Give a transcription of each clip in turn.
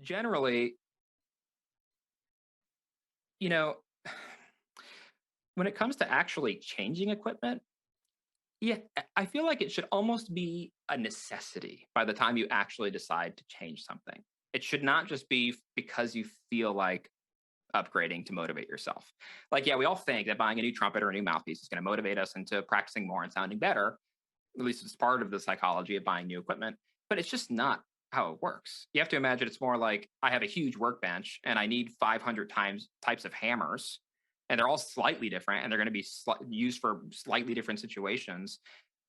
generally, you know, when it comes to actually changing equipment, yeah, I feel like it should almost be a necessity by the time you actually decide to change something. It should not just be because you feel like upgrading to motivate yourself. Like, yeah, we all think that buying a new trumpet or a new mouthpiece is going to motivate us into practicing more and sounding better. At least it's part of the psychology of buying new equipment, but it's just not how it works. You have to imagine it's more like I have a huge workbench and I need 500 types of hammers, and they're all slightly different and they're going to be used for slightly different situations.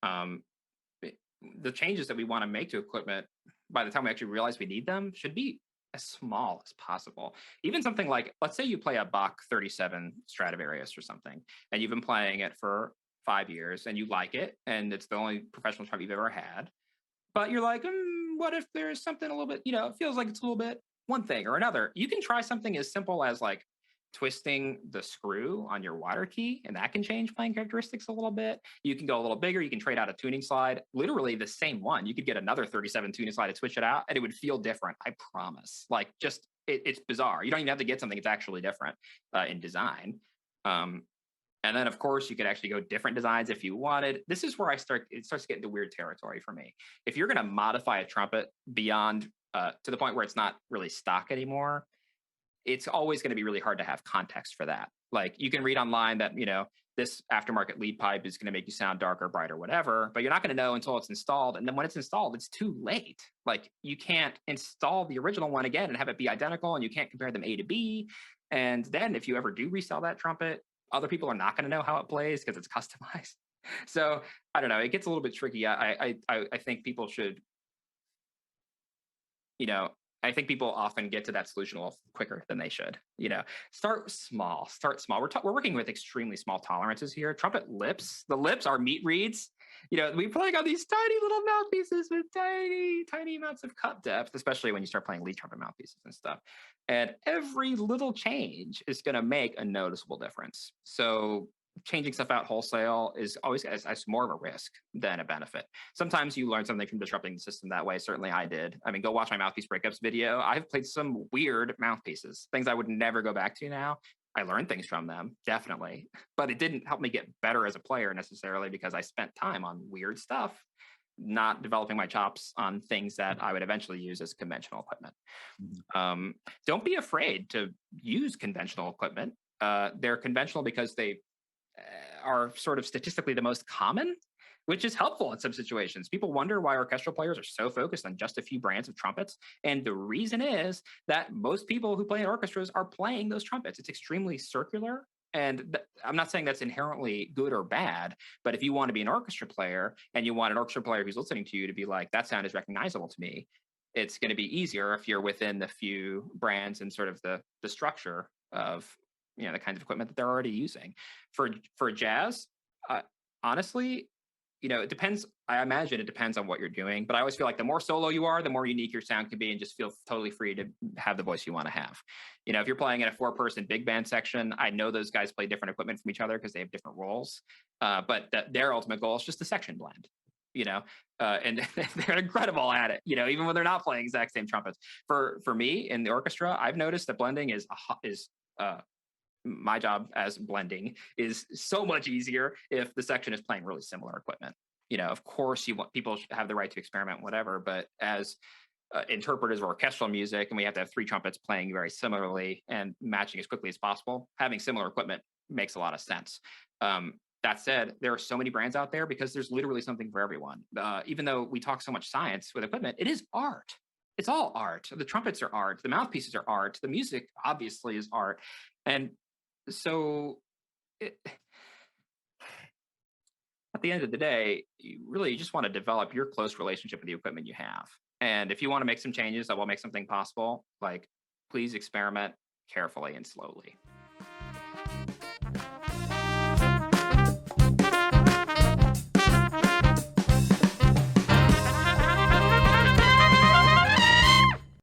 Um, the changes that we want to make to equipment by the time we actually realize we need them should be as small as possible. Even something like, let's say you play a Bach 37 Stradivarius or something, and you've been playing it for 5 years and you like it, and it's the only professional trumpet you've ever had. But you're like, what if there's something a little bit, it feels like it's a little bit one thing or another. You can try something as simple as like twisting the screw on your water key, and that can change playing characteristics a little bit. You can go a little bigger. You can trade out a tuning slide, literally the same one. You could get another 37 tuning slide and switch it out, and it would feel different. I promise. Like, just it's bizarre. You don't even have to get something that's actually different in design. And then, of course, you could actually go different designs if you wanted. This is where it starts to get into weird territory for me. If you're going to modify a trumpet beyond to the point where it's not really stock anymore, it's always going to be really hard to have context for that. Like, you can read online that, this aftermarket lead pipe is going to make you sound darker, brighter, whatever, but you're not going to know until it's installed. And then when it's installed, it's too late. Like, you can't install the original one again and have it be identical, and you can't compare them A to B. And then if you ever do resell that trumpet, other people are not going to know how it plays because it's customized. So I don't know. It gets a little bit tricky. I think people should, I think people often get to that solution a little quicker than they should. Start small. We're working with extremely small tolerances here. Trumpet lips, the lips are meat reeds. We play on these tiny little mouthpieces with tiny, tiny amounts of cut depth, especially when you start playing lead trumpet mouthpieces and stuff. And every little change is going to make a noticeable difference. So changing stuff out wholesale is always as more of a risk than a benefit. Sometimes you learn something from disrupting the system that way. Certainly I did. I mean, go watch my mouthpiece breakups video. I've played some weird mouthpieces, things I would never go back to now. I learned things from them, definitely, but it didn't help me get better as a player necessarily, because I spent time on weird stuff, not developing my chops on things that I would eventually use as conventional equipment. Don't be afraid to use conventional equipment. They're conventional because they are sort of statistically the most common, which is helpful in some situations. People wonder why orchestral players are so focused on just a few brands of trumpets. And the reason is that most people who play in orchestras are playing those trumpets. It's extremely circular. And I'm not saying that's inherently good or bad, but if you want to be an orchestra player and you want an orchestra player who's listening to you to be like, that sound is recognizable to me, it's going to be easier if you're within the few brands and sort of the structure of the kinds of equipment that they're already using. For jazz, honestly, it depends. I imagine it depends on what you're doing, but I always feel like the more solo you are, the more unique your sound can be, and just feel totally free to have the voice you want to have. If you're playing in a 4-person big band section, I know those guys play different equipment from each other because they have different roles, but their ultimate goal is just the section blend. And they're incredible at it, even when they're not playing exact same trumpets. For me in the orchestra, I've noticed that blending is my job as blending is so much easier if the section is playing really similar equipment. Of course, people have the right to experiment, whatever, but as interpreters of orchestral music, and we have to have 3 trumpets playing very similarly and matching as quickly as possible, having similar equipment makes a lot of sense. That said, there are so many brands out there because there's literally something for everyone. Even though we talk so much science with equipment, it is art. It's all art. The trumpets are art. The mouthpieces are art. The music obviously is art. And so at the end of the day, you just want to develop your close relationship with the equipment you have. And if you want to make some changes that will make something possible, please experiment carefully and slowly.